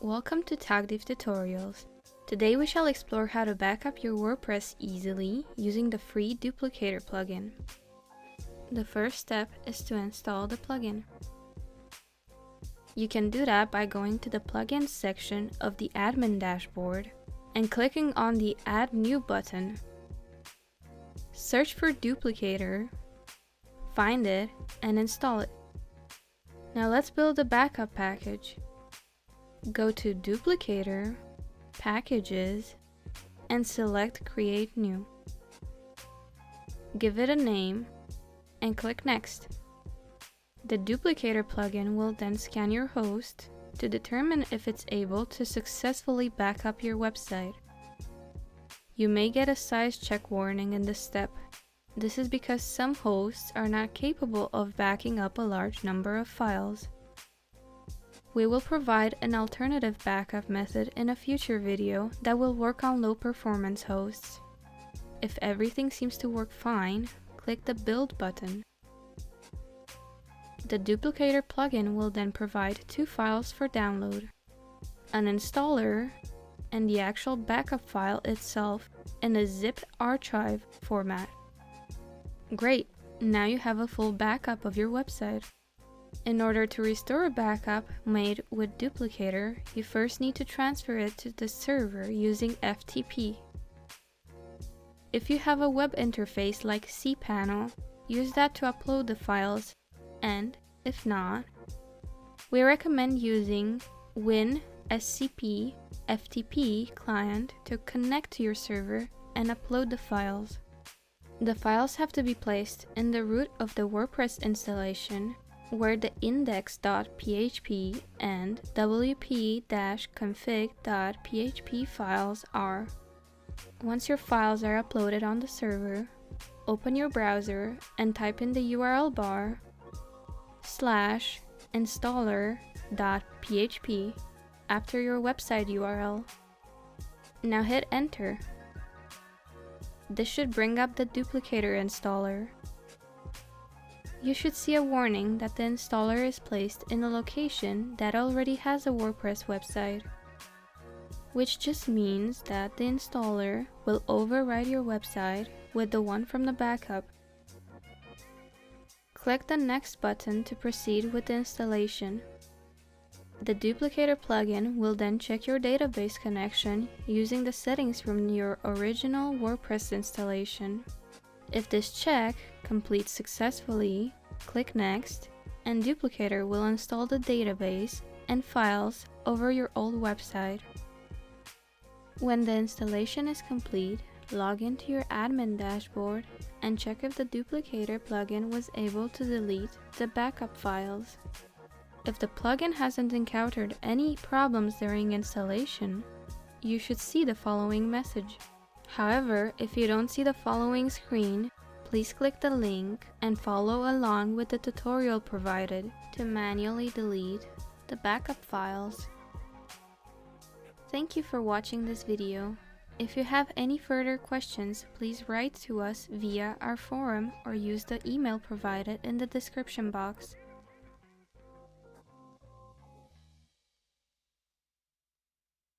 Welcome to tagDiv tutorials. Today we shall explore how to back up your WordPress easily using the free Duplicator plugin. The first step is to install the plugin. You can do that by going to the Plugins section of the admin dashboard and clicking on the Add New button. Search for Duplicator, find it, and install it. Now let's build a backup package. Go to Duplicator, Packages, and select Create New. Give it a name and click Next. The Duplicator plugin will then scan your host to determine if it's able to successfully back up your website. You may get a size check warning in this step. This is because some hosts are not capable of backing up a large number of files. We will provide an alternative backup method in a future video that will work on low performance hosts. If everything seems to work fine, click the Build button. The Duplicator plugin will then provide two files for download: an installer and the actual backup file itself in a zipped archive format. Great! Now you have a full backup of your website. In order to restore a backup made with Duplicator, you first need to transfer it to the server using FTP. If you have a web interface like cPanel, use that to upload the files, and if not, we recommend using WinSCP FTP client to connect to your server and upload the files. The files have to be placed in the root of the WordPress installation, where the index.php and wp-config.php files are. Once your files are uploaded on the server, open your browser and type in the URL bar /installer.php after your website URL. Now hit enter. This should bring up the Duplicator installer. You should see a warning that the installer is placed in a location that already has a WordPress website, which just means that the installer will override your website with the one from the backup. Click the Next button to proceed with the installation. The Duplicator plugin will then check your database connection using the settings from your original WordPress installation. If this check completes successfully, click Next, and Duplicator will install the database and files over your old website. When the installation is complete, log into your admin dashboard and check if the Duplicator plugin was able to delete the backup files. If the plugin hasn't encountered any problems during installation, you should see the following message. However, if you don't see the following screen, please click the link and follow along with the tutorial provided to manually delete the backup files. Thank you for watching this video. If you have any further questions, please write to us via our forum or use the email provided in the description box.